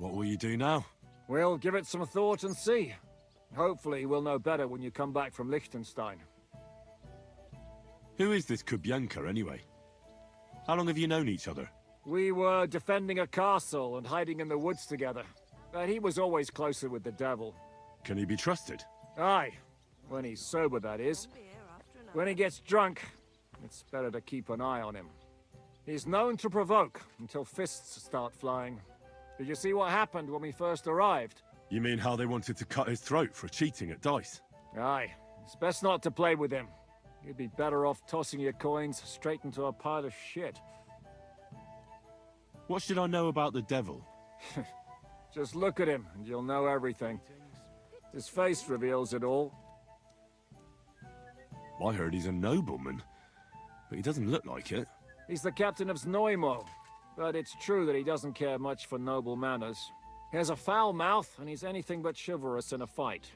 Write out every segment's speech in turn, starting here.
What will you do now? We'll give it some thought and see. Hopefully we'll know better when you come back from Liechtenstein. Who is this Kubyanka, anyway? How long have you known each other? We were defending a castle and hiding in the woods together. But he was always closer with the devil. Can he be trusted? Aye. When he's sober, that is. When he gets drunk, it's better to keep an eye on him. He's known to provoke until fists start flying. Did you see what happened when we first arrived? You mean how they wanted to cut his throat for cheating at dice? Aye. It's best not to play with him. You'd be better off tossing your coins straight into a pile of shit. What should I know about the devil? Just look at him and you'll know everything. His face reveals it all. I heard he's a nobleman, but he doesn't look like it. He's the captain of Znojmo, but it's true that he doesn't care much for noble manners. He has a foul mouth, and he's anything but chivalrous in a fight.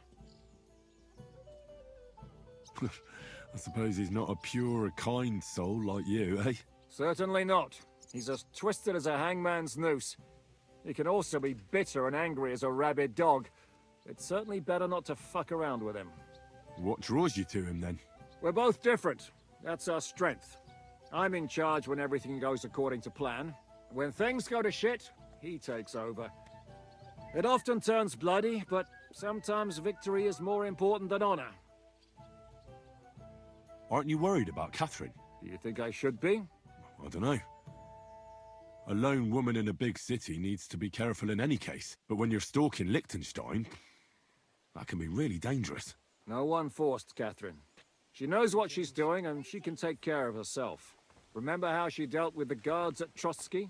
I suppose he's not a pure, kind soul like you, eh? Certainly not. He's as twisted as a hangman's noose. He can also be bitter and angry as a rabid dog. It's certainly better not to fuck around with him. What draws you to him, then? We're both different. That's our strength. I'm in charge when everything goes according to plan. When things go to shit, he takes over. It often turns bloody, but sometimes victory is more important than honor. Aren't you worried about Catherine? Do you think I should be? I don't know. A lone woman in a big city needs to be careful in any case. But when you're stalking Liechtenstein, that can be really dangerous. No one forced Catherine. She knows what she's doing, and she can take care of herself. Remember how she dealt with the guards at Trotsky?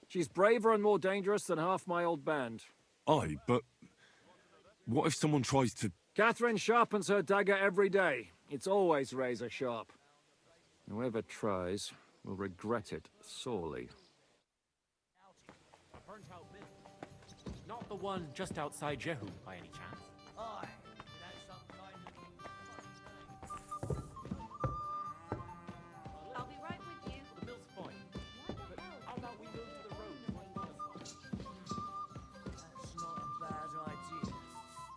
She's braver and more dangerous than half my old band. Aye, but what if someone tries to... Catherine sharpens her dagger every day. It's always razor sharp. Whoever tries will regret it sorely. A burnt-out mill. Not the one just outside Jehu, by any chance. Aye, that's some kind of... I'll be right with you. The mill's fine. What the hell? How about we move to the road and find this one? That's not a bad idea.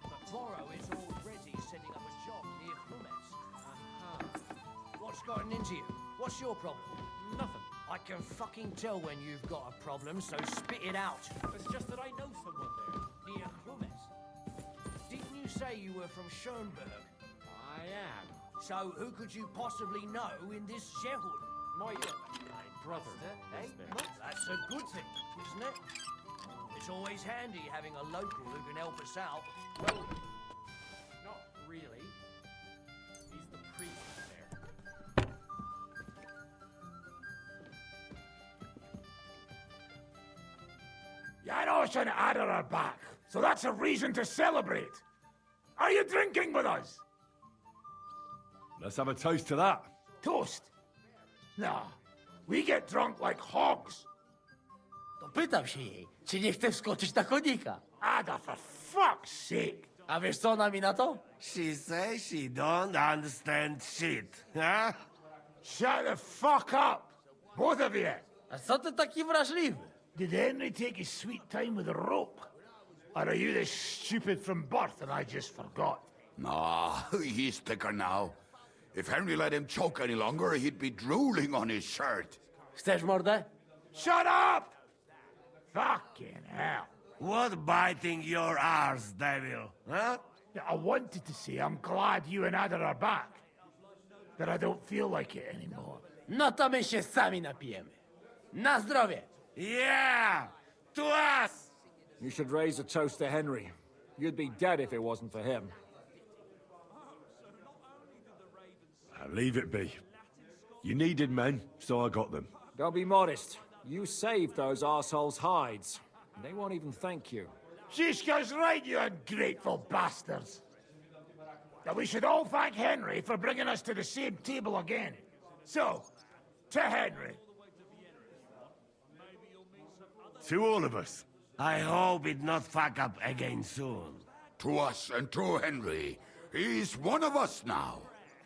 But Boro is already setting up a job near Krumetz. What's gotten into you? What's your problem? Nothing. I can fucking tell when you've got a problem, so spit it out. It's just that I know someone there. Near Krumetz. Didn't you say you were from Schoenberg? I am. So who could you possibly know in this Shehud? My brother. Eh? is there. That's a good thing, isn't it? It's always handy having a local who can help us out. Well, not really. He's the priest there. Janos and Ada are back, so that's a reason to celebrate. Are you drinking with us? Let's have a toast to that. Toast? Nah, we get drunk like hogs. To pytam się jej, czy nie chce wskoczyć na konika. Ada, for fuck's sake. A wiesz co ona mi na to? She says she don't understand shit, huh? Shut the fuck up, both of you. A co ty taki wrażliwy? Did Henry take his sweet time with a rope? Or are you this stupid from birth and I just forgot? Nah, he's thicker now. If Henry let him choke any longer, he'd be drooling on his shirt. Chcesz mordę? Shut up! Fucking hell. What biting your arse, devil, huh? Yeah, I wanted to say I'm glad you and Ada are back. But I don't feel like it anymore. No to my się sami napijemy. Na zdrowie! Yeah! To us! You should raise a toast to Henry. You'd be dead if it wasn't for him. Leave it be. You needed men, so I got them. Don't be modest. You saved those assholes' hides. They won't even thank you. Shishka's right, you ungrateful bastards. That we should all thank Henry for bringing us to the same table again. So, to Henry. To all of us. I hope it not fuck up again soon. To us and to Henry. He's one of us now.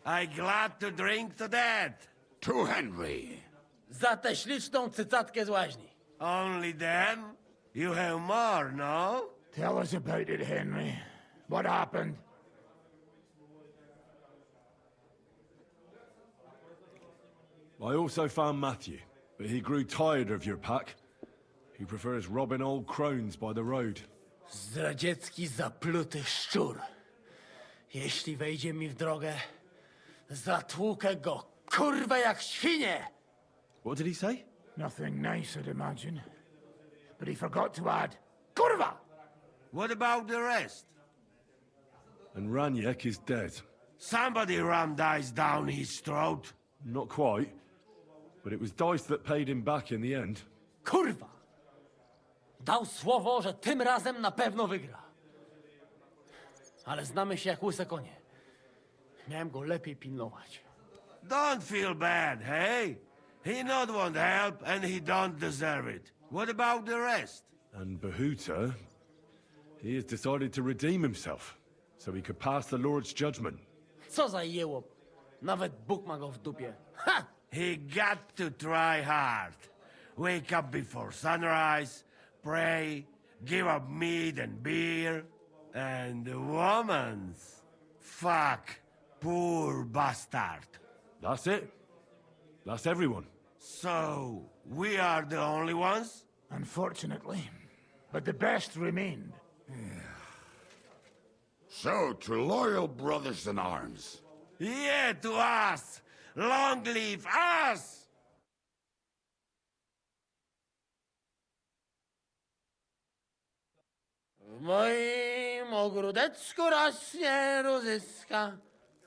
I glad to drink to that. To Henry. Za tę śliczną cycatkę z łaźni. Only them? You have more, no? Tell us about it, Henry. What happened? I also found Matthew, but he grew tired of your pack. He prefers robbing old crones by the road. Zdradziecki zapluty szczur. Jeśli wejdzie mi w drogę, zatłukę go, kurwa, jak świnie! What did he say? Nothing nice, I'd imagine. But he forgot to add, Kurva! What about the rest? And Raniek is dead. Somebody rammed dice down his throat. Not quite, but it was Dice that paid him back in the end. Kurwa! Dał słowo, że tym razem na pewno wygra. Ale znamy się jak łyse konie. Miałem go lepiej pilnować. Don't feel bad, hey? He not want help and he don't deserve it. What about the rest? And Bahuta, he has decided to redeem himself, so he could pass the Lord's judgment. Co za jełop. Nawet Bóg ma go w dupie. Ha! He got to try hard. Wake up before sunrise, pray, give up meat and beer, and the woman's. Fuck, poor bastard. That's it. That's everyone. So, we are the only ones? Unfortunately. But the best remained. So, to loyal brothers in arms. Yeah, to us! Long live us! W moim ogródeczku rośnie różyska.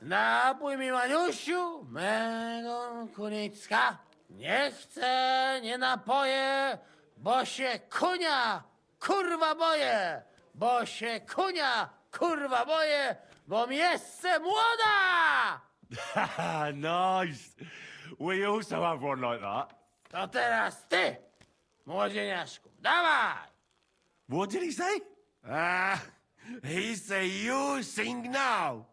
Napój mi, Maniusiu, mego kunicka. Nie chcę, nie napoję, bo się kunia, kurwa boję. Bo się kunia, kurwa boję, bo miejsce młoda! Nice. We also have one like that. To teraz ty, młodzieniaszku, dawaj! What did he say? He say you sing now.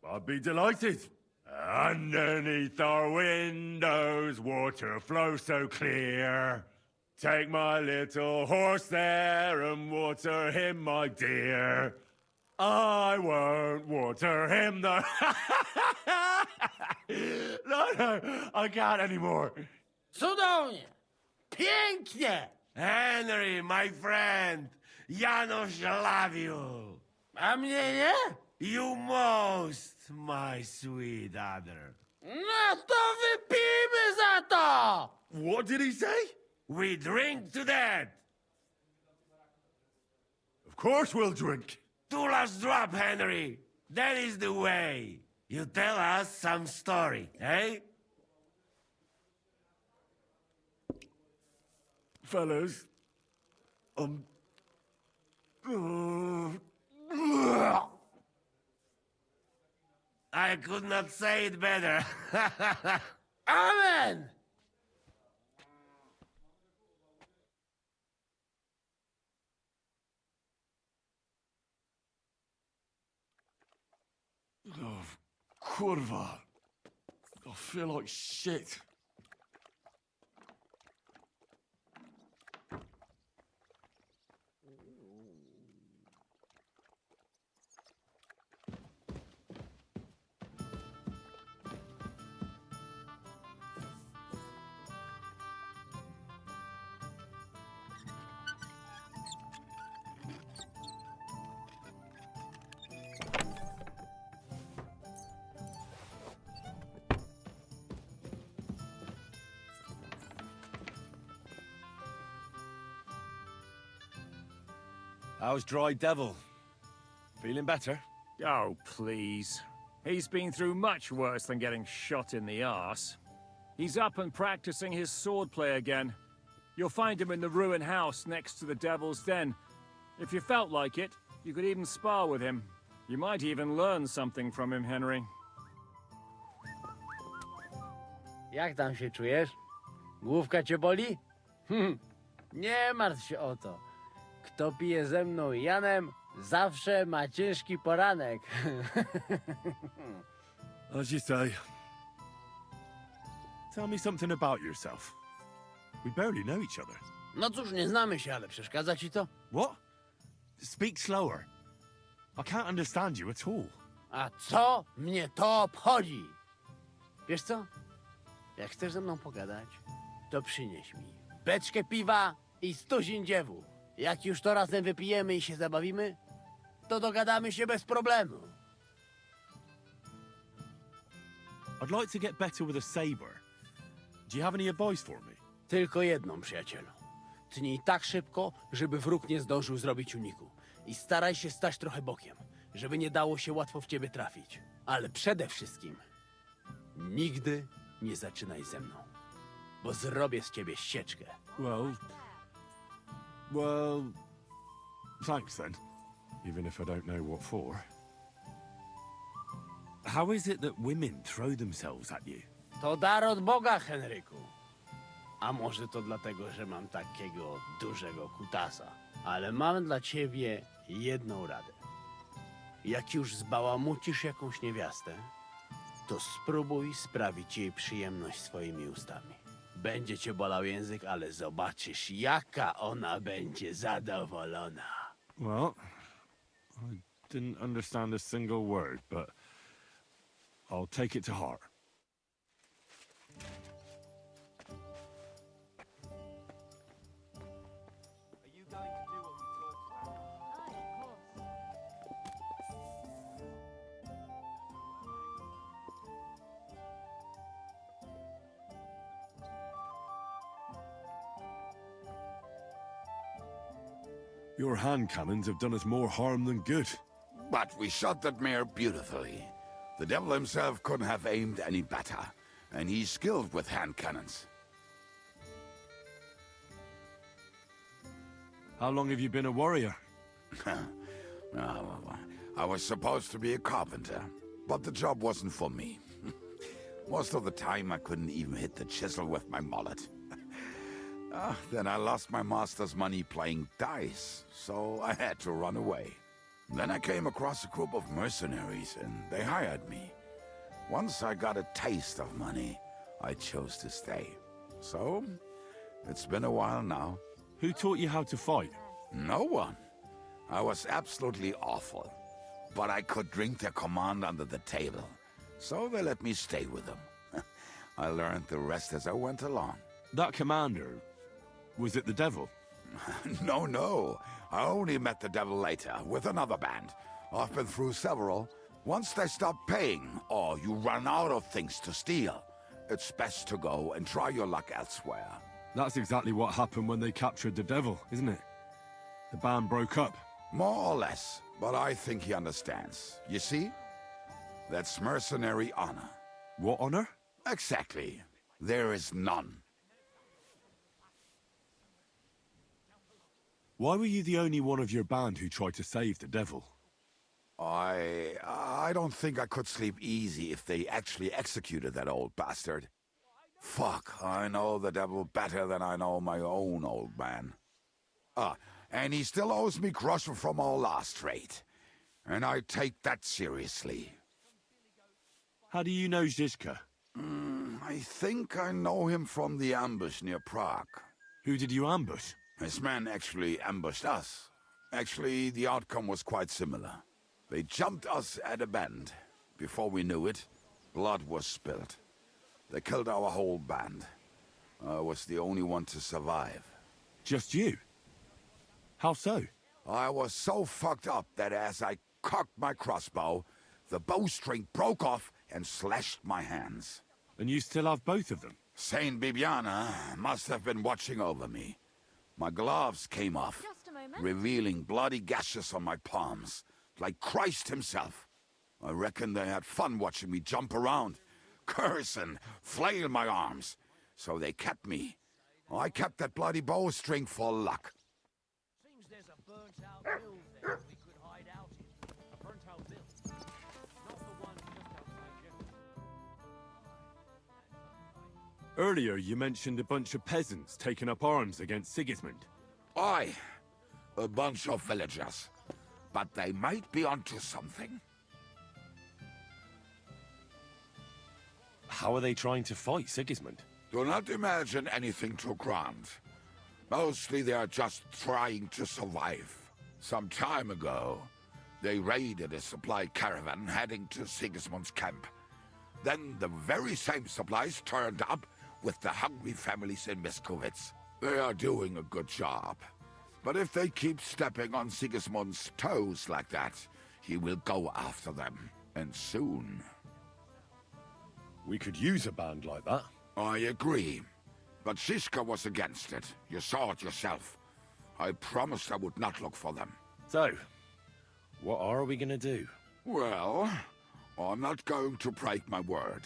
I'd be delighted. Underneath our windows, water flows so clear. Take my little horse there and water him, my dear. I won't water him, though. No, I can't anymore. Cudownie, pięknie! Henry, my friend, Janusz love you. A mnie nie? You most, my sweet other. No to wypijmy za to! What did he say? We drink to that. Of course we'll drink. Two last drop, Henry. That is the way. You tell us some story, eh? Fellas, I could not say it better. Amen! oh, kurwa. I feel like shit. How's Dry Devil? Feeling better? Oh, please. He's been through much worse than getting shot in the arse. He's up and practicing his swordplay again. You'll find him in the ruined house next to the Devil's Den. If you felt like it, you could even spar with him. You might even learn something from him, Henry. Jak tam się czujesz? Główka cię boli? Nie martw się o to. Kto pije ze mną i Janem, zawsze ma ciężki poranek. As you say. Tell me something about yourself. We barely know each other. No cóż, nie znamy się, ale przeszkadza ci to? What? Speak slower. I can't understand you at all. A co mnie to obchodzi? Wiesz co? Jak chcesz ze mną pogadać, to przynieś mi beczkę piwa i 100 ziędziewów. Jak już to razem wypijemy i się zabawimy, to dogadamy się bez problemu. I'd like to get better with a saber. Do you have any advice for me? Tylko jedną, przyjacielu. Tnij tak szybko, żeby wróg nie zdążył zrobić uniku. I staraj się stać trochę bokiem, żeby nie dało się łatwo w ciebie trafić. Ale przede wszystkim nigdy nie zaczynaj ze mną, bo zrobię z ciebie ścieczkę. Well, thanks then. Even if I don't know what for. How is it that women throw themselves at you? To dar od Boga, Henryku. A może to dlatego, że mam takiego dużego kutasa. Ale mam dla ciebie jedną radę. Jak już zbałamucisz jakąś niewiastę, to spróbuj sprawić jej przyjemność swoimi ustami. Będzie cię bolał język, ale zobaczysz, jaka ona będzie zadowolona. Well, I didn't understand a single word, but I'll take it to heart. Your hand cannons have done us more harm than good. But we shot that mare beautifully. The devil himself couldn't have aimed any better, and he's skilled with hand cannons. How long have you been a warrior? I was supposed to be a carpenter, but the job wasn't for me. Most of the time I couldn't even hit the chisel with my mallet. Then I lost my master's money playing dice, so I had to run away. Then I came across a group of mercenaries, and they hired me. Once I got a taste of money, I chose to stay. So, it's been a while now. Who taught you how to fight? No one. I was absolutely awful. But I could drink their command under the table, so they let me stay with them. I learned the rest as I went along. That commander, was it the devil? No. I only met the devil later, with another band. I've been through several. Once they stop paying, or you run out of things to steal, it's best to go and try your luck elsewhere. That's exactly what happened when they captured the devil, isn't it? The band broke up. More or less, but I think he understands. You see? That's mercenary honor. What honor? Exactly. There is none. Why were you the only one of your band who tried to save the devil? I don't think I could sleep easy if they actually executed that old bastard. Fuck, I know the devil better than I know my own old man. And he still owes me groschen from our last trade. And I take that seriously. How do you know Zizka? I think I know him from the ambush near Prague. Who did you ambush? His men actually ambushed us. Actually, the outcome was quite similar. They jumped us at a bend. Before we knew it, blood was spilled. They killed our whole band. I was the only one to survive. Just you? How so? I was so fucked up that as I cocked my crossbow, the bowstring broke off and slashed my hands. And you still have both of them? Saint Bibiana must have been watching over me. My gloves came off, Just a moment. revealing bloody gashes on my palms, like Christ himself. I reckon they had fun watching me jump around, curse and flail my arms. So they kept me. I kept that bloody bowstring for luck. Seems there's a burnt-out mill there we could hide out in. A burnt-out mill. Not the one just outside Jehu. Earlier, you mentioned a bunch of peasants taking up arms against Sigismund. Aye, a bunch of villagers. But they might be onto something. How are they trying to fight Sigismund? Do not imagine anything too grand. Mostly they are just trying to survive. Some time ago, they raided a supply caravan heading to Sigismund's camp. Then the very same supplies turned up with the hungry families in Miskovitz. They are doing a good job. But if they keep stepping on Sigismund's toes like that, he will go after them. And soon. We could use a band like that. I agree. But Shishka was against it. You saw it yourself. I promised I would not look for them. So, what are we gonna do? Well, I'm not going to break my word.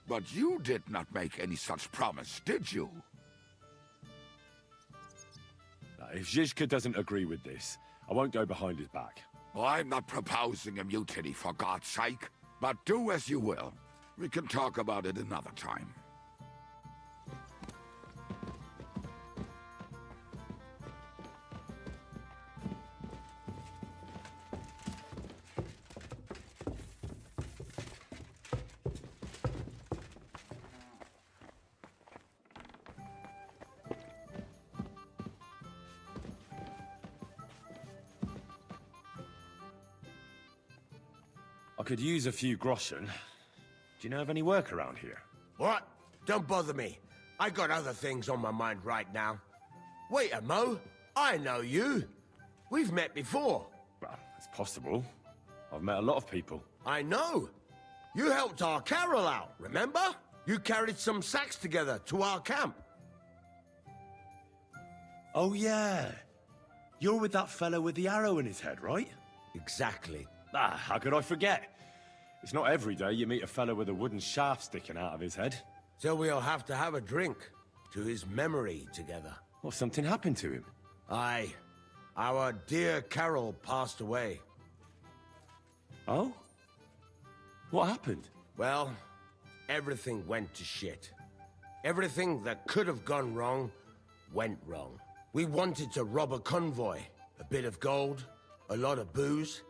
But you did not make any such promise, did you? Now, if Zizka doesn't agree with this, I won't go behind his back. I'm not proposing a mutiny, for God's sake. But do as you will. We can talk about it another time. I could use a few groschen. Do you know of any work around here? What? Don't bother me. I got other things on my mind right now. Wait a mo. I know you. We've met before. Well, it's possible. I've met a lot of people. I know. You helped our Carol out, remember? You carried some sacks together to our camp. Oh, yeah. You're with that fellow with the arrow in his head, right? Exactly. Ah, how could I forget? It's not every day you meet a fellow with a wooden shaft sticking out of his head. So we'll have to have a drink to his memory together. Well, something happened to him. Aye. Our dear Carol passed away. Oh? What happened? Well, everything went to shit. Everything that could have gone wrong, went wrong. We wanted to rob a convoy. A bit of gold, a lot of booze,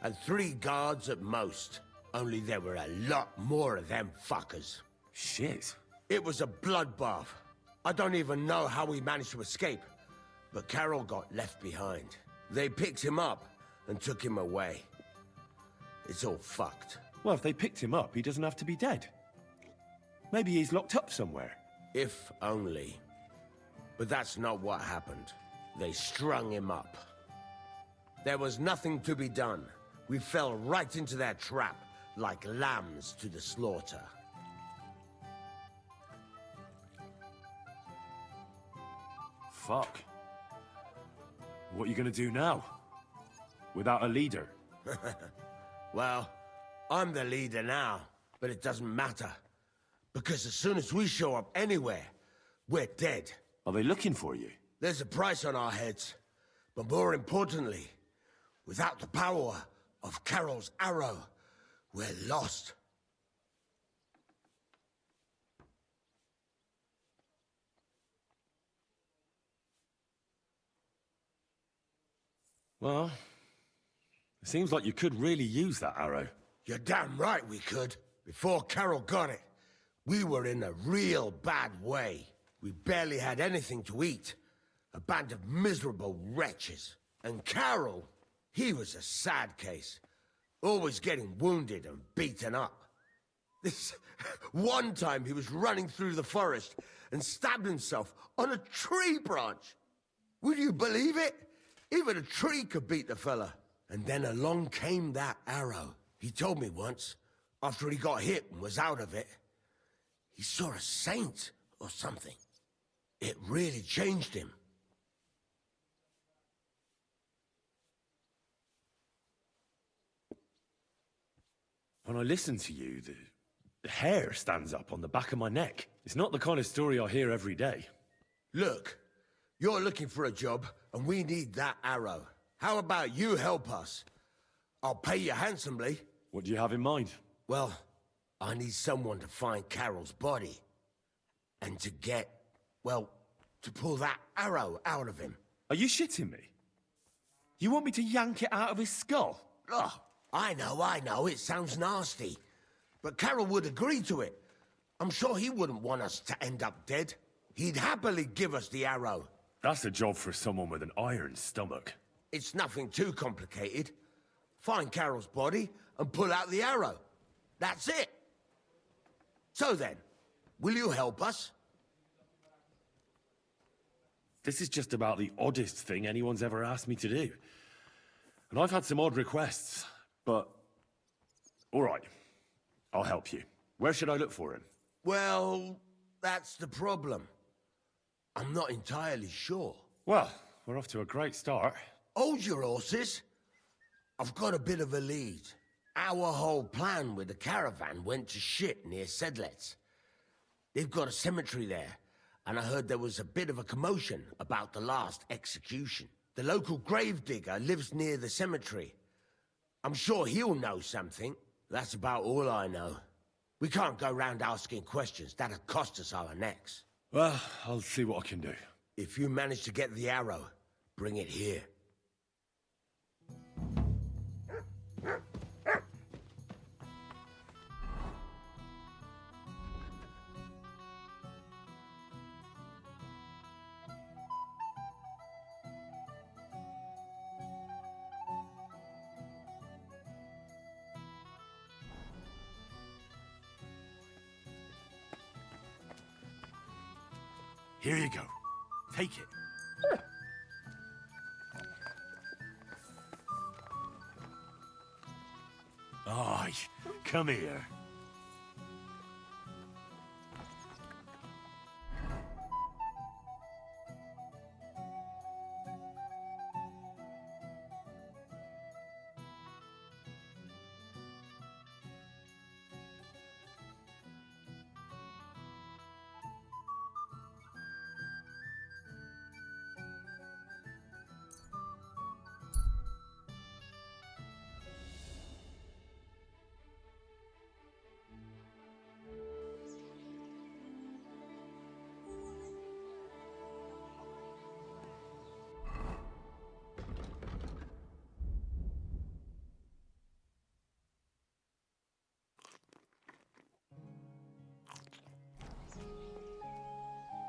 and 3 guards at most. Only there were a lot more of them fuckers. Shit. It was a bloodbath. I don't even know how we managed to escape. But Carol got left behind. They picked him up and took him away. It's all fucked. Well, if they picked him up, he doesn't have to be dead. Maybe he's locked up somewhere. If only. But that's not what happened. They strung him up. There was nothing to be done. We fell right into their trap, like lambs to the slaughter. Fuck. What are you gonna do now? Without a leader? Well, I'm the leader now, but it doesn't matter. Because as soon as we show up anywhere, we're dead. Are they looking for you? There's a price on our heads. But more importantly, without the power of Carol's arrow, we're lost. Well, it seems like you could really use that arrow. You're damn right we could. Before Carol got it, we were in a real bad way. We barely had anything to eat. A band of miserable wretches. And Carol, he was a sad case. Always getting wounded and beaten up. This one time he was running through the forest and stabbed himself on a tree branch. Would you believe it? Even a tree could beat the fella. And then along came that arrow. He told me once, after he got hit and was out of it, he saw a saint or something. It really changed him. When I listen to you, the hair stands up on the back of my neck. It's not the kind of story I hear every day. Look, you're looking for a job, and we need that arrow. How about you help us? I'll pay you handsomely. What do you have in mind? Well, I need someone to find Carol's body. And to get, well, to pull that arrow out of him. Are you shitting me? You want me to yank it out of his skull? Ugh, I know, it sounds nasty. But Carol would agree to it. I'm sure he wouldn't want us to end up dead. He'd happily give us the arrow. That's a job for someone with an iron stomach. It's nothing too complicated. Find Carol's body and pull out the arrow. That's it. So then, will you help us? This is just about the oddest thing anyone's ever asked me to do. And I've had some odd requests, but... All right, I'll help you. Where should I look for him? Well, that's the problem. I'm not entirely sure. Well, we're off to a great start. Hold your horses. I've got a bit of a lead. Our whole plan with the caravan went to shit near Sedlets. They've got a cemetery there, and I heard there was a bit of a commotion about the last execution. The local gravedigger lives near the cemetery. I'm sure he'll know something. That's about all I know. We can't go round asking questions. That'll cost us our necks. Well, I'll see what I can do. If you manage to get the arrow, bring it here. Here you go. Take it. Aye, come here.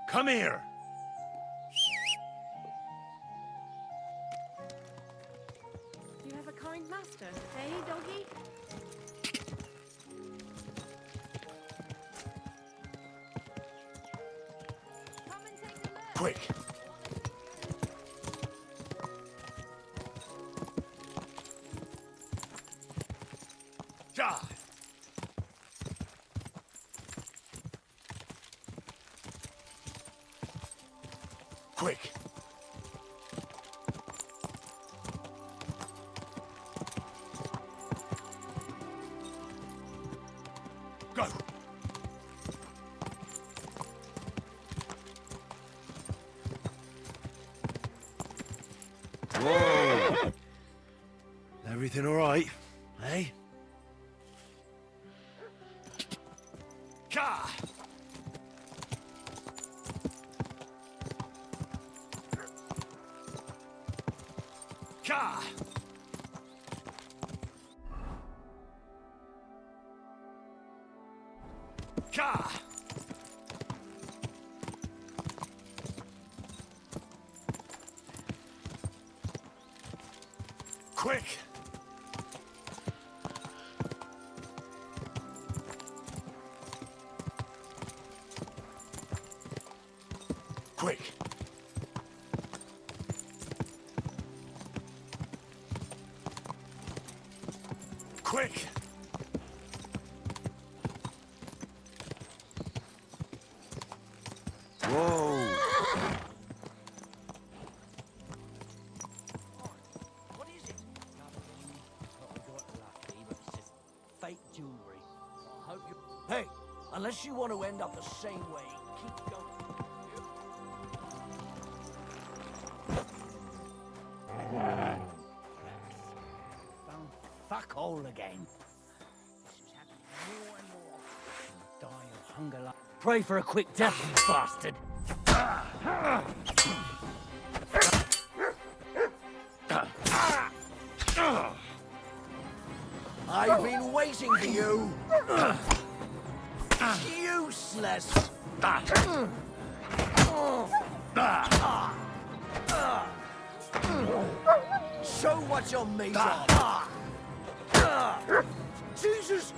Come here! You have a kind master, eh, doggy? Come and take a look. Quick! Ja! Quick! Go! Whoa! Everything all right, eh? Ka! Ka! Ka! Quick! Quick! Quick! Whoa! What is it? Fake jewelry. I hope you. Hey, unless you want to end up the same way, keep going. Found fuck all again. This is happening more and more. You'll die of hunger like. Pray for a quick death, you bastard. I've been waiting for you. Useless. Show what you're made of. Jesus!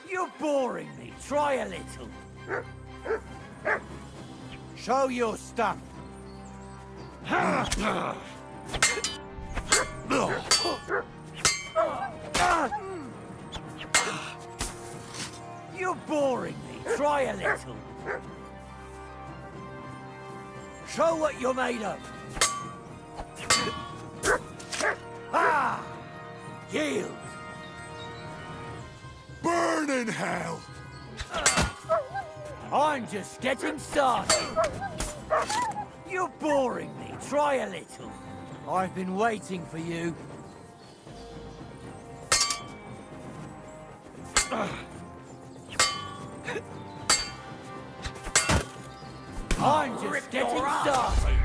You're boring me. Try a little. Show your stuff. You're boring me. Try a little. Show what you're made of. Ah! Yield. Burn in hell! I'm just getting started. You're boring me. Try a little. I've been waiting for you. I'm just getting started.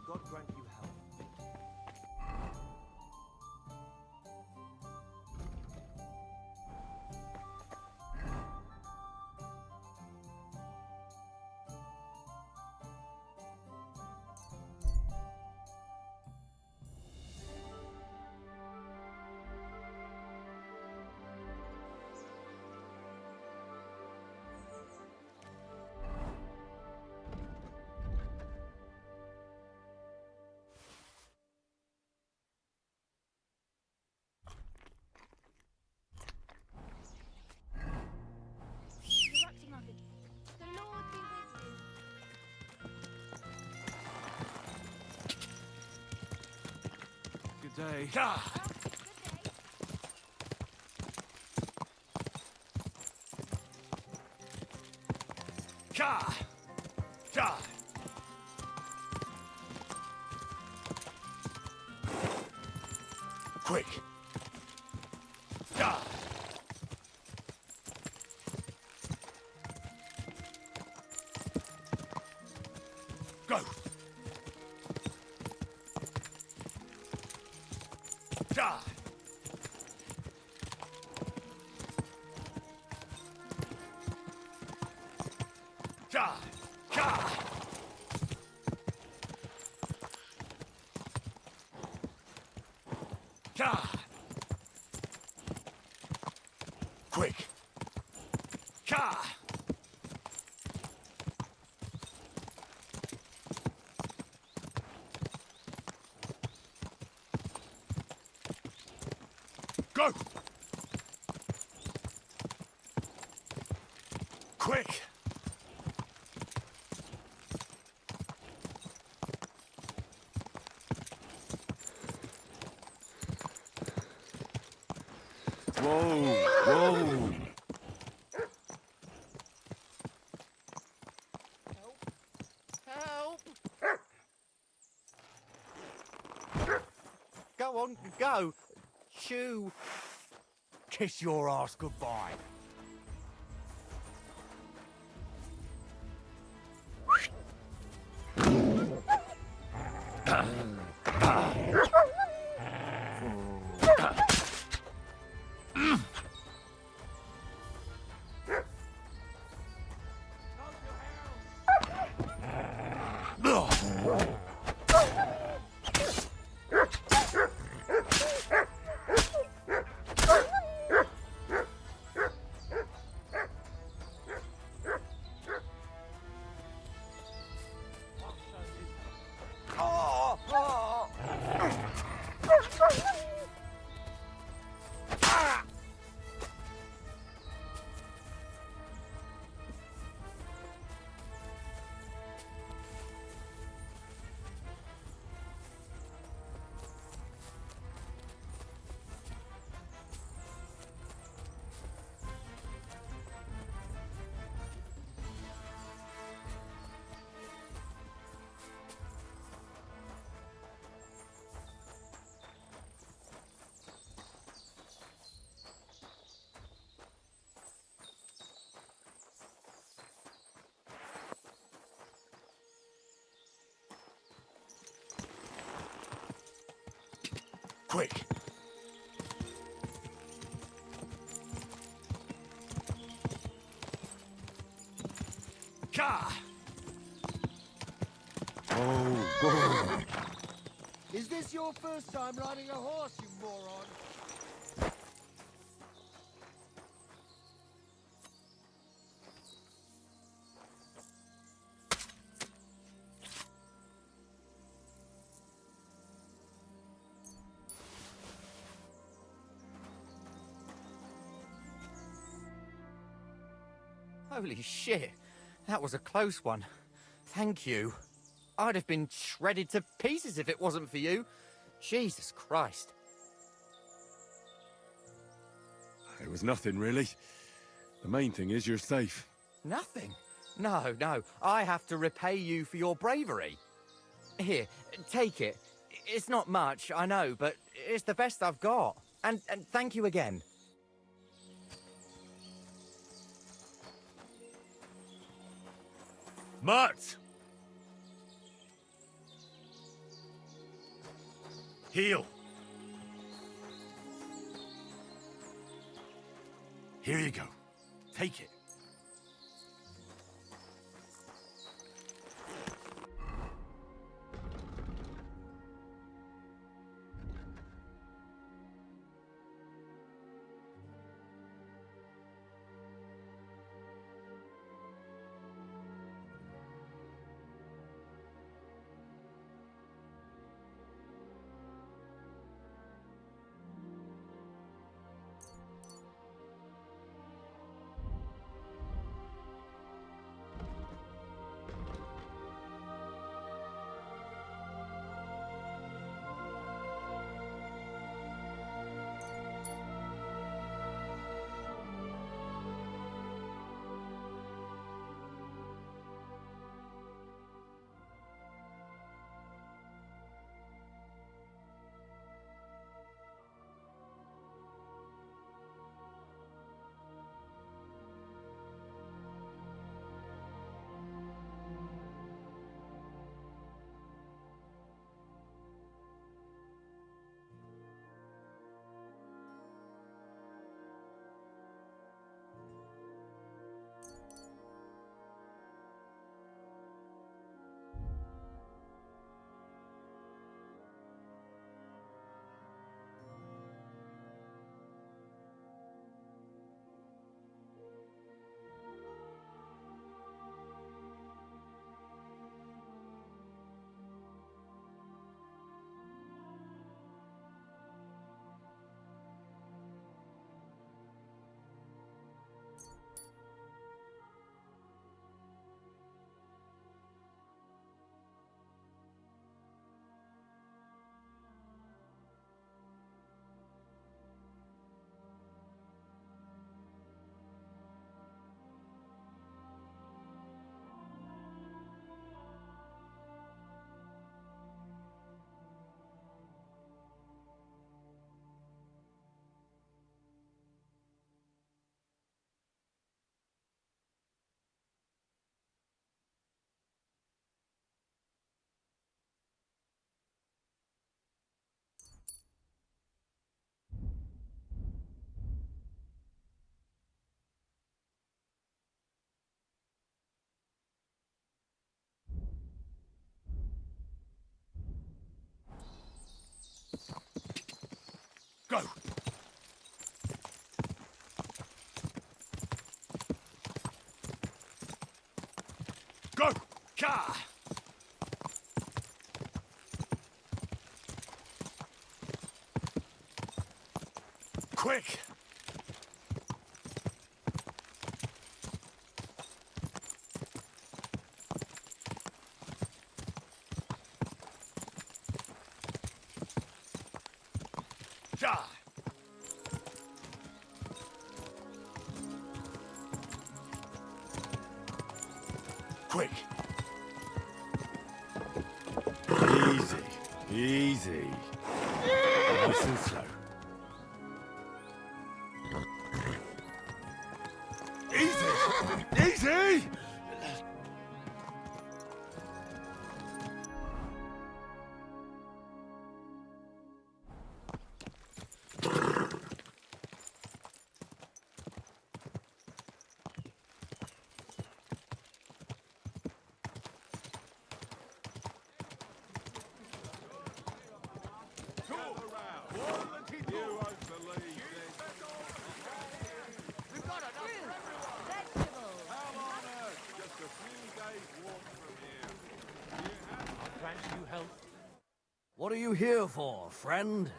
God grant you health. You're acting like a... The Lord be with you. Good day. Quick. Go. Quick. Go. Quick. Whoa, whoa. Help! Go on, go. Shoo. Kiss your ass goodbye. Quick! Ka! Is this your first time riding a horse, you moron? Holy shit. That was a close one. Thank you. I'd have been shredded to pieces if it wasn't for you. Jesus Christ. It was nothing, really. The main thing is you're safe. Nothing? No, no. I have to repay you for your bravery. Here, take it. It's not much, I know, but it's the best I've got. And thank you again. Mutt! Heal! Here you go. Take it. Go! Go! Ka! Quick! Ja! Quick! Easy. Easy. Nice and slow. Easy! Easy! you here for, friend?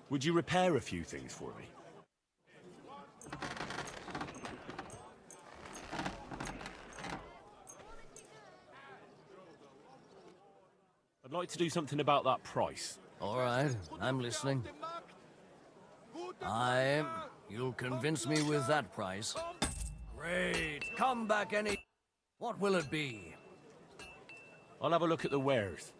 Would you repair a few things for me? I'd like to do something about that price. All right, I'm listening. You'll convince me with that price. Great, come back any... What will it be? I'll have a look at the wares.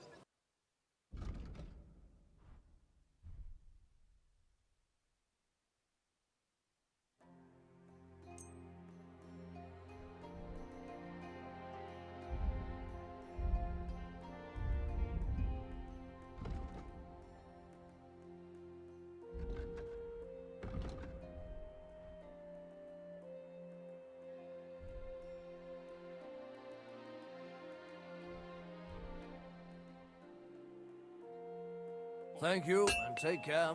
Thank you, and take care.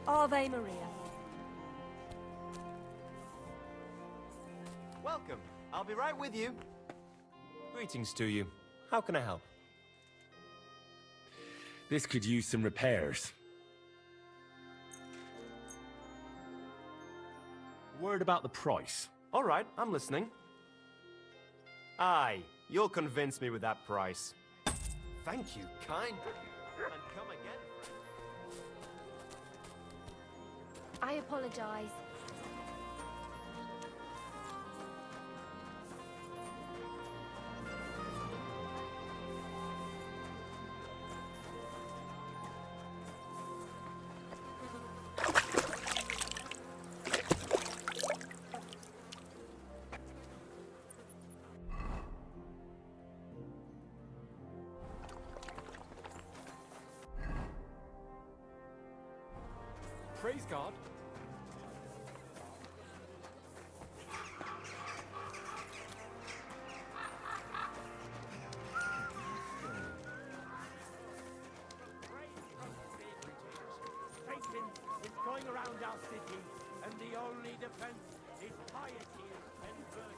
Ave Maria. Welcome. I'll be right with you. Greetings to you. How can I help? This could use some repairs. Word about the price. All right, I'm listening. Aye, you'll convince me with that price. Thank you, kind. And come again. I apologize. Praise God. Satan is going around our city, and the only defense is piety and virtue.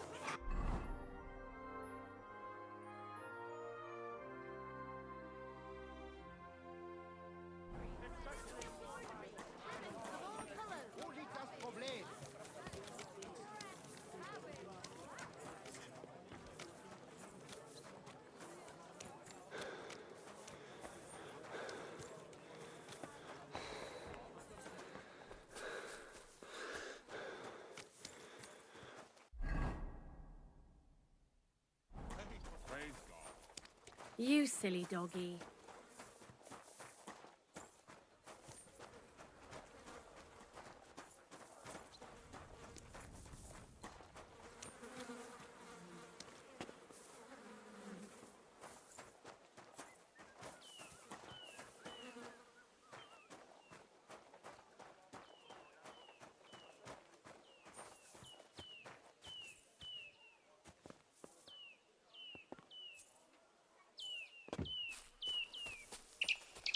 You silly doggy.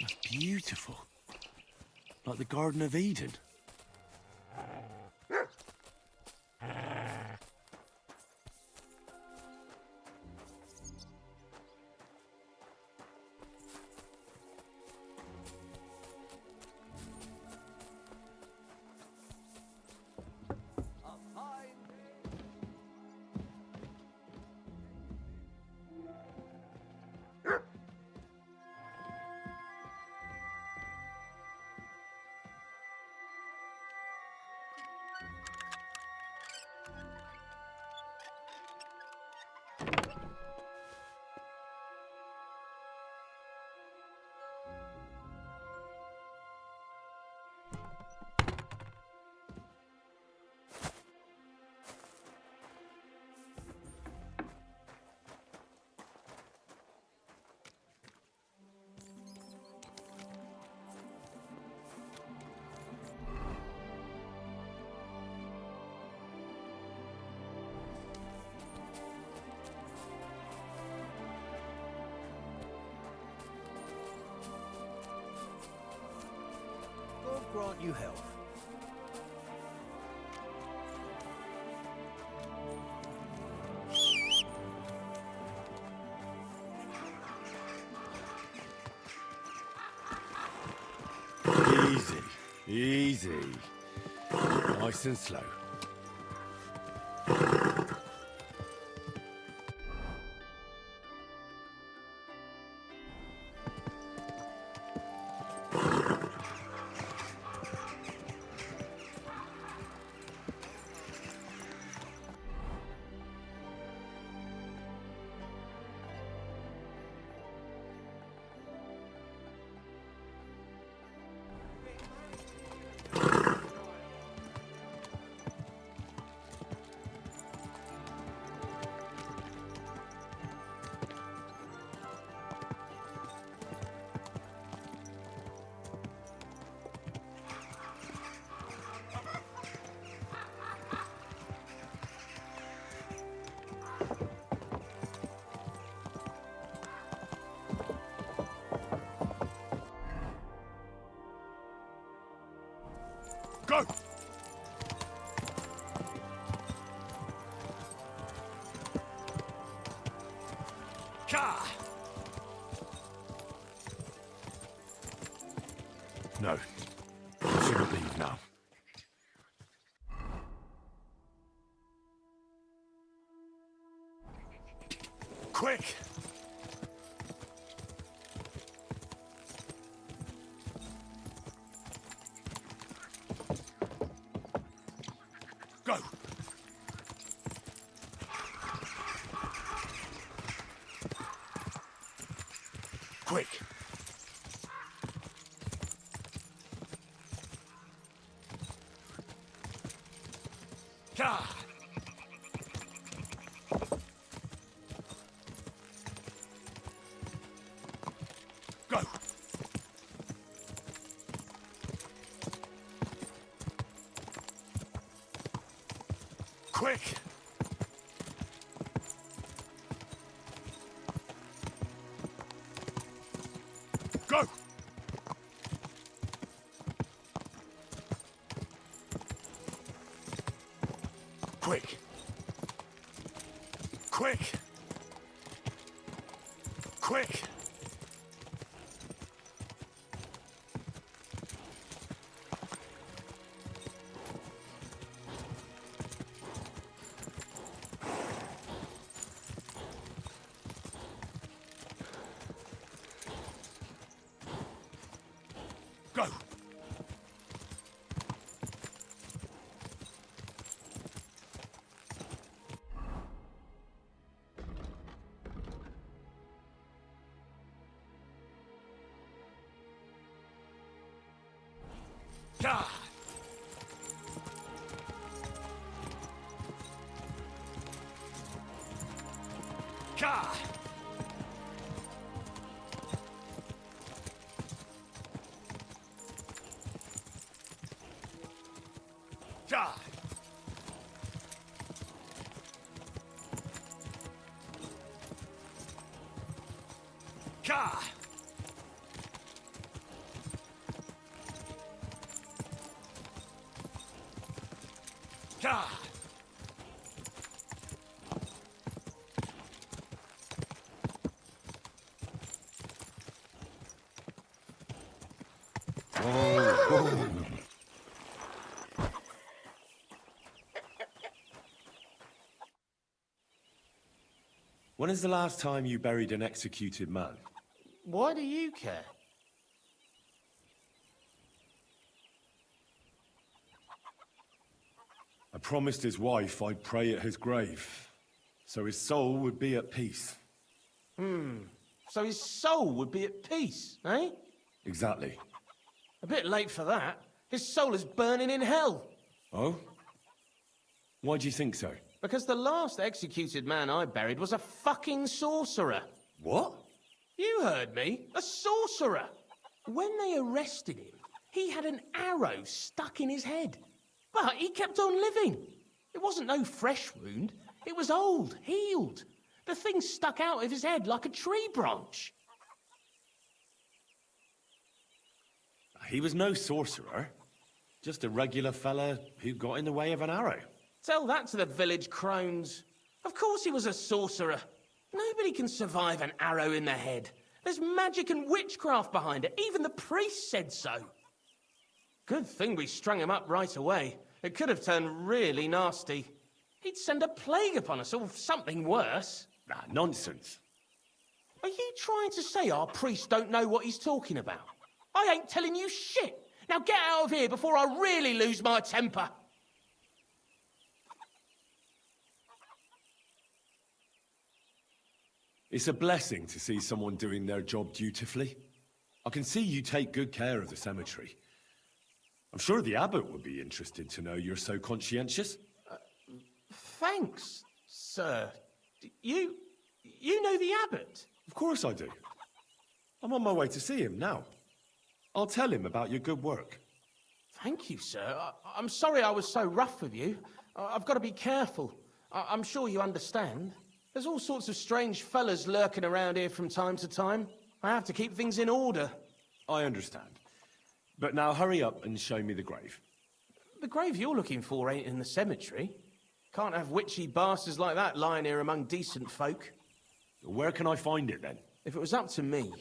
That's beautiful. Like the Garden of Eden. grant you health. Easy, easy. Nice and slow. Go! Ka! No. You shouldn't leave now. Quick! Go! Quick! Ka! Go! Quick! Go! Quick! Quick! Quick! Go! Ka! Ka! Ka! Ka! Ka! When is the last time you buried an executed man? Why do you care? I promised his wife I'd pray at his grave, so his soul would be at peace. So his soul would be at peace, eh? Exactly. A bit late for that. His soul is burning in hell. Oh? Why do you think so? Because the last executed man I buried was a fucking sorcerer. What? You heard me. A sorcerer. When they arrested him, he had an arrow stuck in his head. But he kept on living. It wasn't no fresh wound. It was old, healed. The thing stuck out of his head like a tree branch. He was no sorcerer. Just a regular fella who got in the way of an arrow. Tell that to the village crones. Of course he was a sorcerer. Nobody can survive an arrow in the head. There's magic and witchcraft behind it. Even the priest said so. Good thing we strung him up right away. It could have turned really nasty. He'd send a plague upon us or something worse. Ah, nonsense. Are you trying to say our priest don't know what he's talking about? I ain't telling you shit. Now get out of here before I really lose my temper. It's a blessing to see someone doing their job dutifully. I can see you take good care of the cemetery. I'm sure the abbot would be interested to know you're so conscientious. Thanks, sir. You know the abbot? Of course I do. I'm on my way to see him now. I'll tell him about your good work. Thank you, sir. I'm sorry I was so rough with you. I've got to be careful. I'm sure you understand. There's all sorts of strange fellas lurking around here from time to time. I have to keep things in order. I understand. But now hurry up and show me the grave. The grave you're looking for ain't in the cemetery. Can't have witchy bastards like that lying here among decent folk. Where can I find it then? If it was up to me,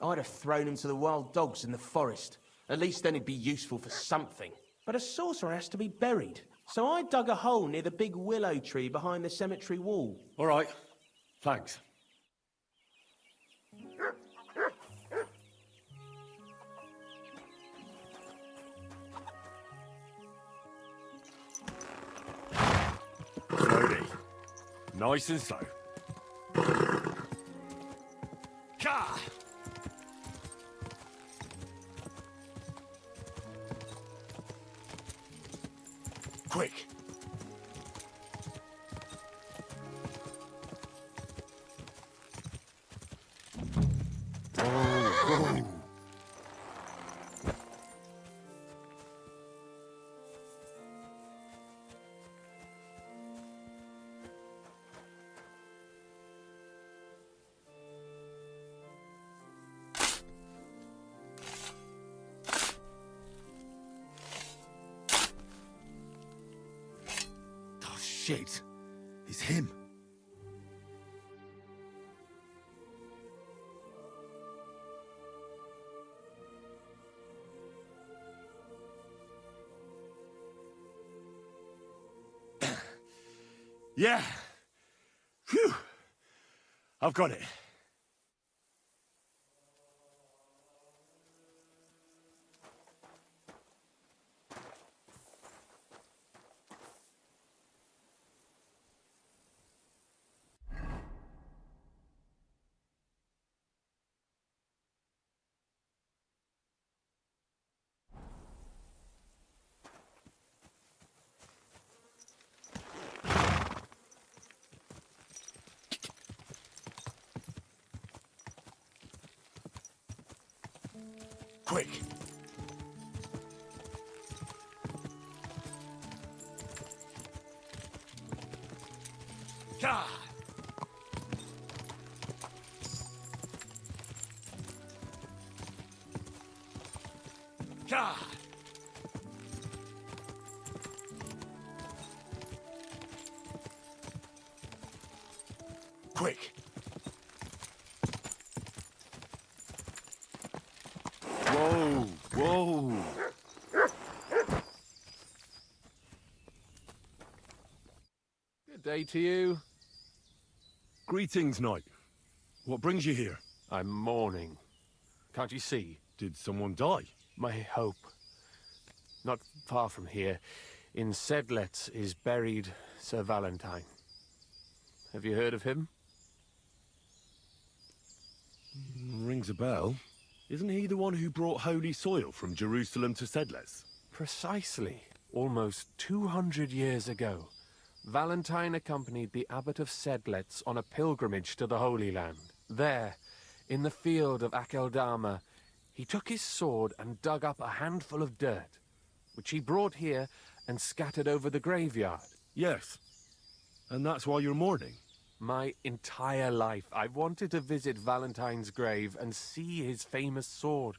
I'd have thrown him to the wild dogs in the forest. At least then he'd be useful for something. But a sorcerer has to be buried. So I dug a hole near the big willow tree behind the cemetery wall. All right. Thanks. Slowly. Nice and slow. Ka! Quick. Shit. It's him. Yeah. Phew. I've got it. Quick. Ka! Ka! Quick. Whoa, whoa. Good day to you. Greetings, knight. What brings you here? I'm mourning. Can't you see? Did someone die? My hope. Not far from here, in Sedlets, is buried Sir Valentine. Have you heard of him? Rings a bell. Isn't he the one who brought holy soil from Jerusalem to Sedles? Precisely. Almost 200 years ago, Valentine accompanied the abbot of Sedlets on a pilgrimage to the Holy Land. There, in the field of Akeldama, he took his sword and dug up a handful of dirt, which he brought here and scattered over the graveyard. Yes. And that's why you're mourning? My entire life, I've wanted to visit Valentine's grave and see his famous sword.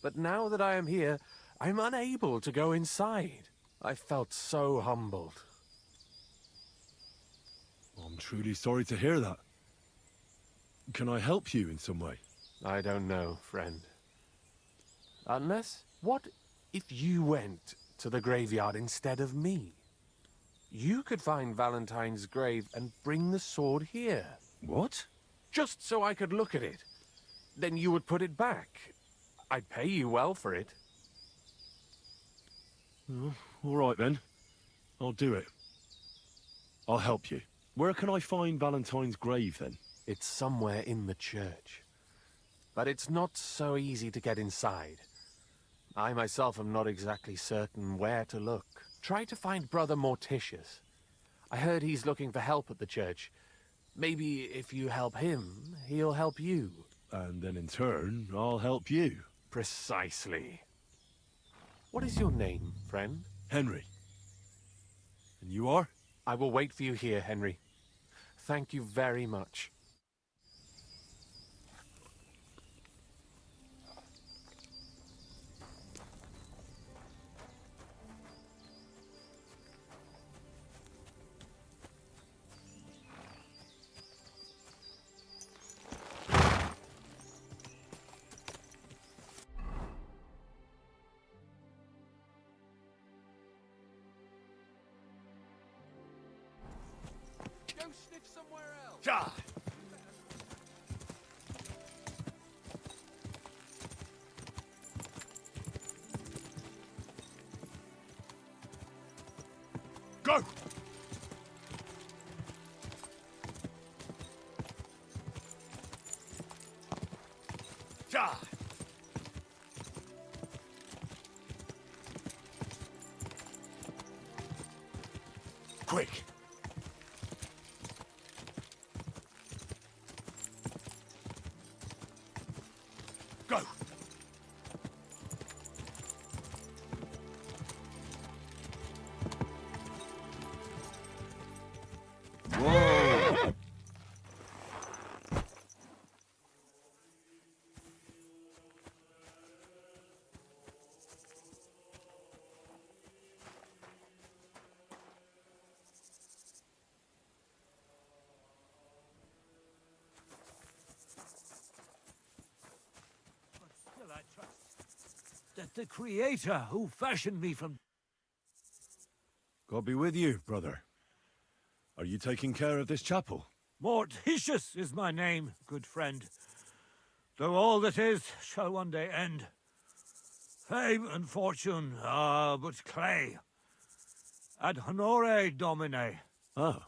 But now that I am here, I'm unable to go inside. I felt so humbled. I'm truly sorry to hear that. Can I help you in some way? I don't know, friend. Unless, what if you went to the graveyard instead of me? You could find Valentine's grave and bring the sword here. What? Just so I could look at it. Then you would put it back. I'd pay you well for it. Oh, all right then. I'll do it. I'll help you. Where can I find Valentine's grave then? It's somewhere in the church. But it's not so easy to get inside. I myself am not exactly certain where to look. Try to find Brother Morticius. I heard he's looking for help at the church. Maybe if you help him, he'll help you. And then in turn, I'll help you. Precisely. What is your name, friend? Henry. And you are? I will wait for you here, Henry. Thank you very much. Go sniff somewhere else. Ja! Go! Ja! Quick! Go! Whoa! Still, I trust that the Creator who fashioned me from... God be with you, brother. Are you taking care of this chapel? Morticius is my name, good friend. Though all that is shall one day end. Fame and fortune are but clay. Ad honore domine. Oh.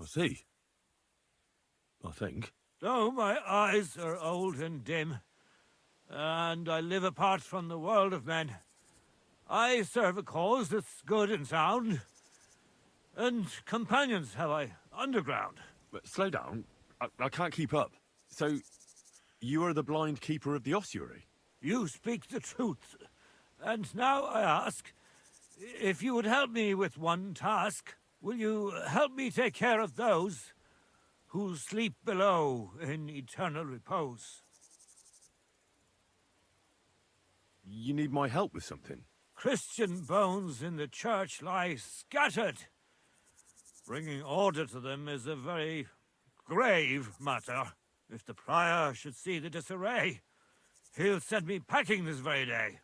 I see. I think. Though my eyes are old and dim, and I live apart from the world of men, I serve a cause that's good and sound, and companions have I underground. But slow down. I can't keep up. So, you are the blind keeper of the ossuary? You speak the truth. And now I ask, if you would help me with one task, will you help me take care of those who sleep below in eternal repose? You need my help with something? Christian bones in the church lie scattered. Bringing order to them is a very grave matter. If the prior should see the disarray, he'll send me packing this very day.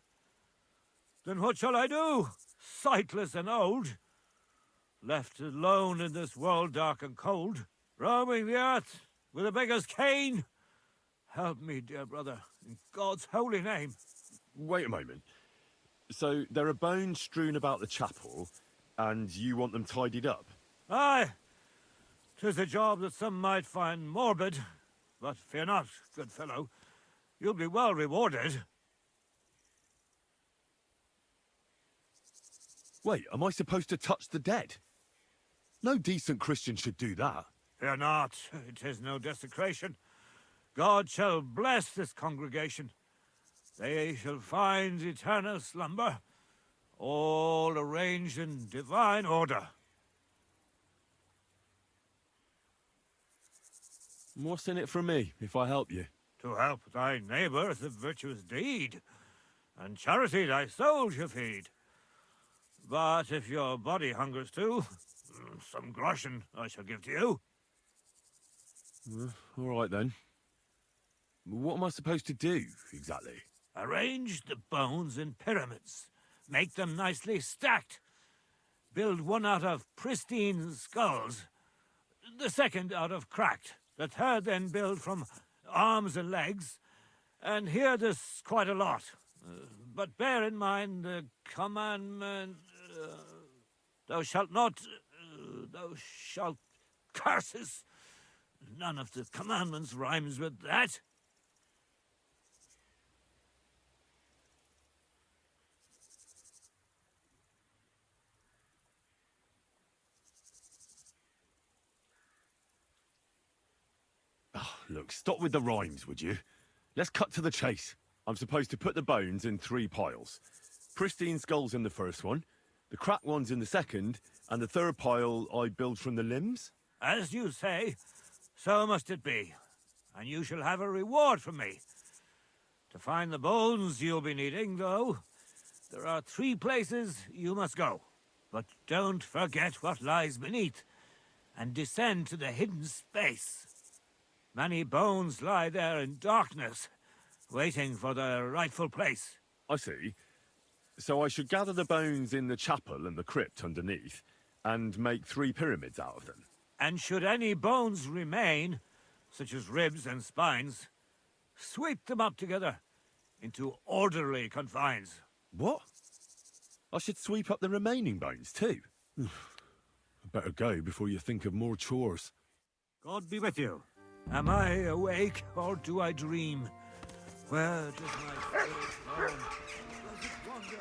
Then what shall I do, sightless and old? Left alone in this world dark and cold, roaming the earth with a beggar's cane? Help me, dear brother, in God's holy name. Wait a moment. So, there are bones strewn about the chapel, and you want them tidied up? Aye, 'tis a job that some might find morbid, but fear not, good fellow. You'll be well rewarded. Wait, am I supposed to touch the dead? No decent Christian should do that. Fear not, it is no desecration. God shall bless this congregation. They shall find eternal slumber, all arranged in divine order. What's in it for me, if I help you? To help thy neighbor is a virtuous deed. and charity thy soul shall feed. But if your body hungers too, some groschen I shall give to you. All right then. What am I supposed to do, exactly? Arrange the bones in pyramids. Make them nicely stacked. Build one out of pristine skulls, the second out of cracked, the third then build from arms and legs, and here there's quite a lot. But bear in mind the commandment, thou shalt not, thou shalt curses. None of the commandments rhymes with that. Oh, look, stop with the rhymes, would you? Let's cut to the chase. I'm supposed to put the bones in 3 piles. Pristine skulls in the first one, the cracked ones in the second, and the third pile I build from the limbs? As you say, so must it be. And you shall have a reward from me. To find the bones you'll be needing, though, there are 3 places you must go. But don't forget what lies beneath, and descend to the hidden space. Many bones lie there in darkness, waiting for their rightful place. I see. So I should gather the bones in the chapel and the crypt underneath, and make 3 pyramids out of them. And should any bones remain, such as ribs and spines, sweep them up together into orderly confines. What? I should sweep up the remaining bones too? I better go before you think of more chores. God be with you. Am I awake, or do I dream? Where does my spirit roam? Does it wander?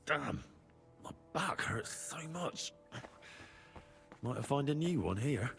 Damn, my back hurts so much. Might have found a new one here.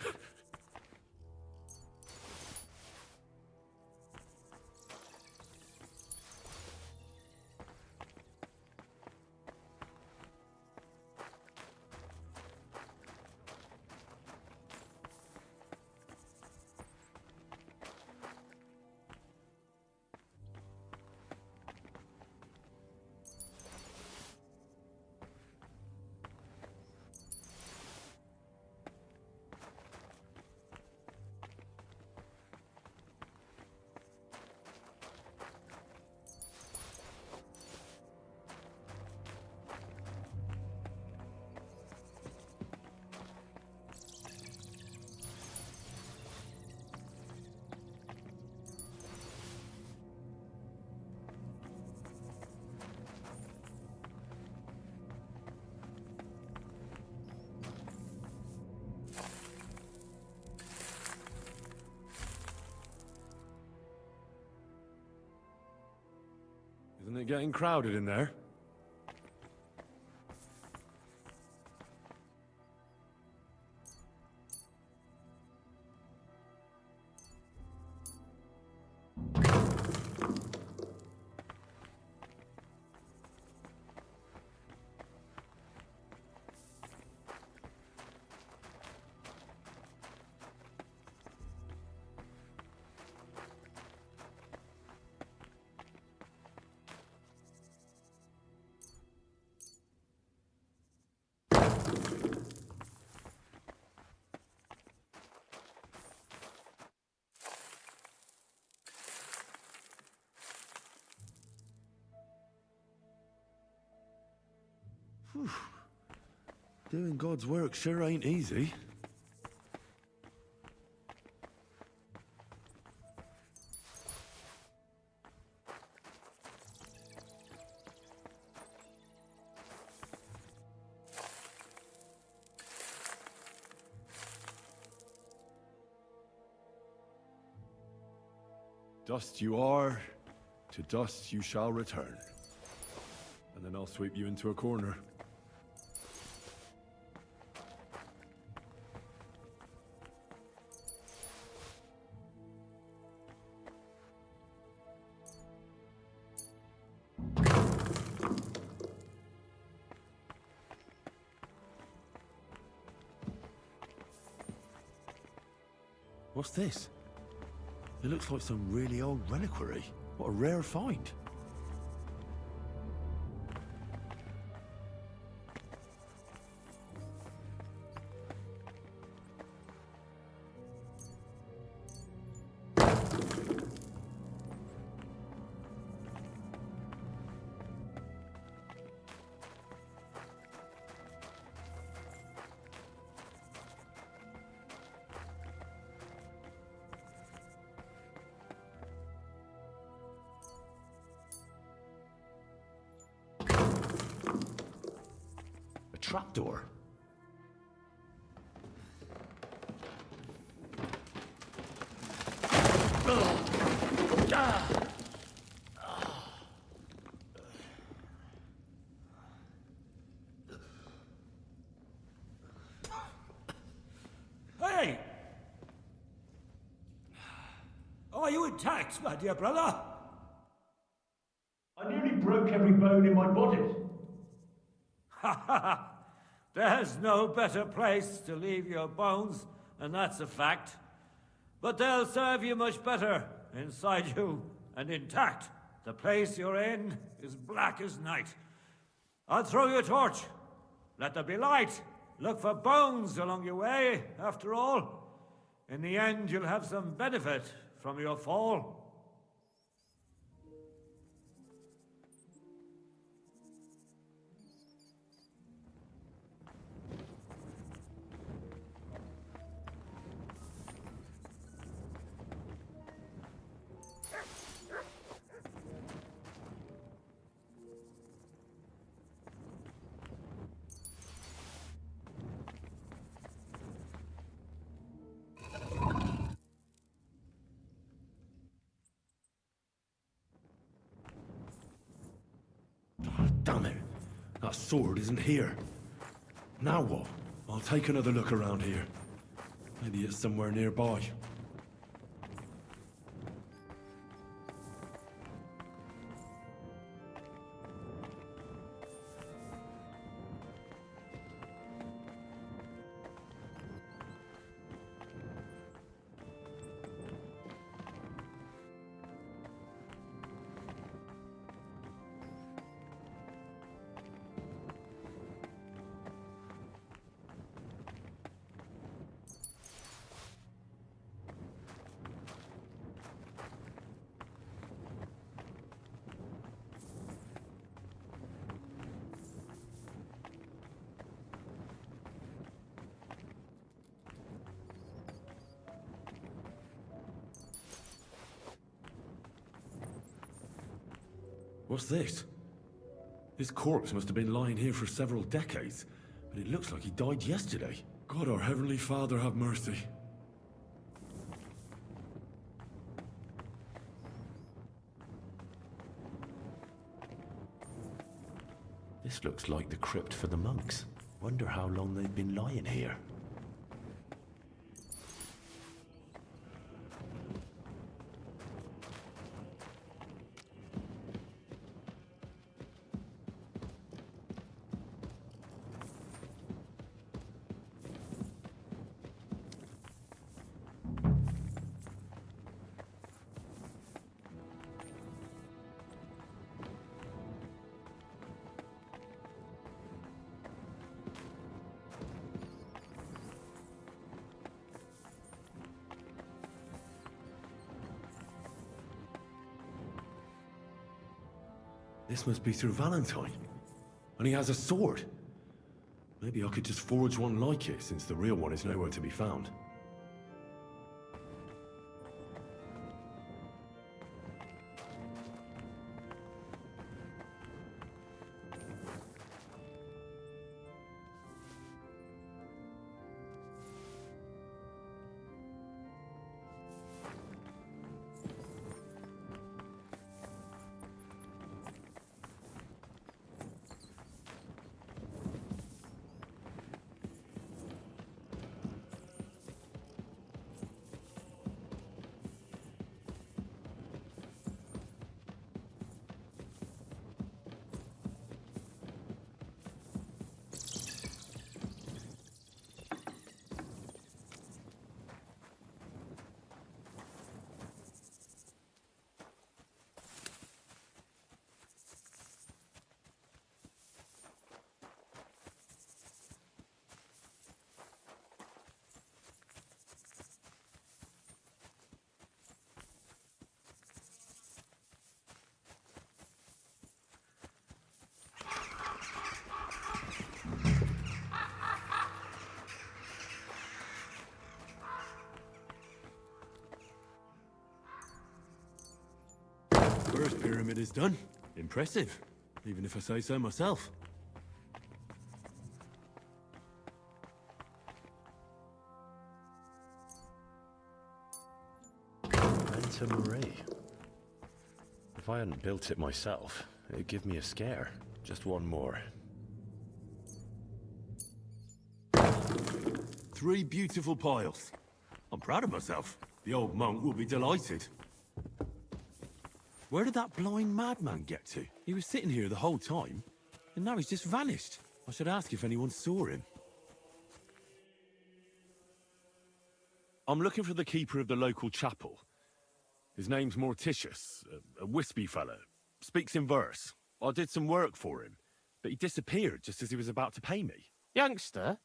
Isn't it getting crowded in there? Whew. Doing God's work sure ain't easy. Dust you are, to dust you shall return. And then I'll sweep you into a corner. What's this? It looks like some really old reliquary. What a rare find. A trapdoor. Hey! Are you intact, my dear brother? I nearly broke every bone in my body. Ha ha ha! There's no better place to leave your bones, and that's a fact. But they'll serve you much better inside you and intact. The place you're in is black as night. I'll throw you a torch. Let there be light. Look for bones along your way, after all. In the end, you'll have some benefit from your fall. Damn it! That sword isn't here. Now what? I'll take another look around here. Maybe it's somewhere nearby. What's this? This corpse must have been lying here for several decades, but it looks like he died yesterday. God, our Heavenly Father, have mercy. This looks like the crypt for the monks. Wonder how long they've been lying here. This must be through Valentine. And he has a sword. Maybe I could just forge one like it, since the real one is nowhere to be found. First pyramid is done. Impressive, even if I say so myself. Santa Marie. If I hadn't built it myself, it'd give me a scare. Just one more. 3 beautiful piles. I'm proud of myself. The old monk will be delighted. Where did that blind madman get to? He was sitting here the whole time, and now he's just vanished. I should ask if anyone saw him. I'm looking for the keeper of the local chapel. His name's Morticius, a wispy fellow. Speaks in verse. I did some work for him, but he disappeared just as he was about to pay me. Youngster,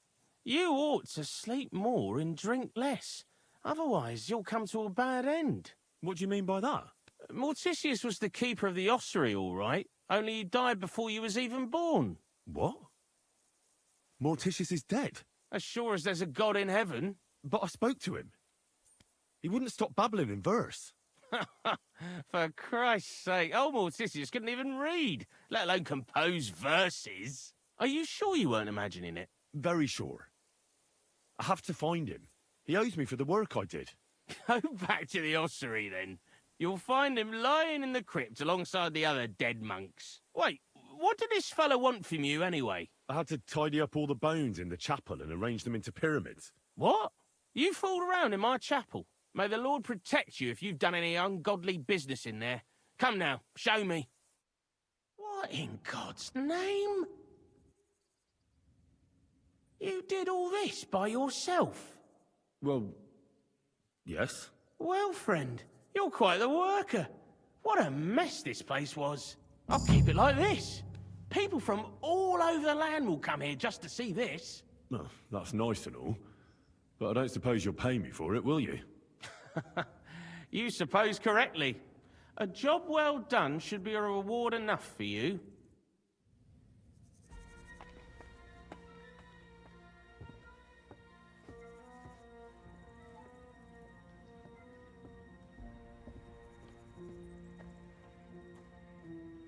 you ought to sleep more and drink less. Otherwise, you'll come to a bad end. What do you mean by that? Morticius was the keeper of the ossuary, all right. Only he died before you was even born. What? Morticius is dead? As sure as there's a God in heaven. But I spoke to him. He wouldn't stop babbling in verse. For Christ's sake, old Morticius couldn't even read, let alone compose verses. Are you sure you weren't imagining it? Very sure. I have to find him. He owes me for the work I did. Go back to the ossuary, then. You'll find him lying in the crypt alongside the other dead monks. Wait, what did this fellow want from you, anyway? I had to tidy up all the bones in the chapel and arrange them into pyramids. What? You fooled around in my chapel? May the Lord protect you if you've done any ungodly business in there. Come now, show me. What in God's name? You did all this by yourself? Well, yes. Well, friend, you're quite the worker. What a mess this place was. I'll keep it like this. People from all over the land will come here just to see this. Well, that's nice and all. But I don't suppose you'll pay me for it, will you? You suppose correctly. A job well done should be a reward enough for you.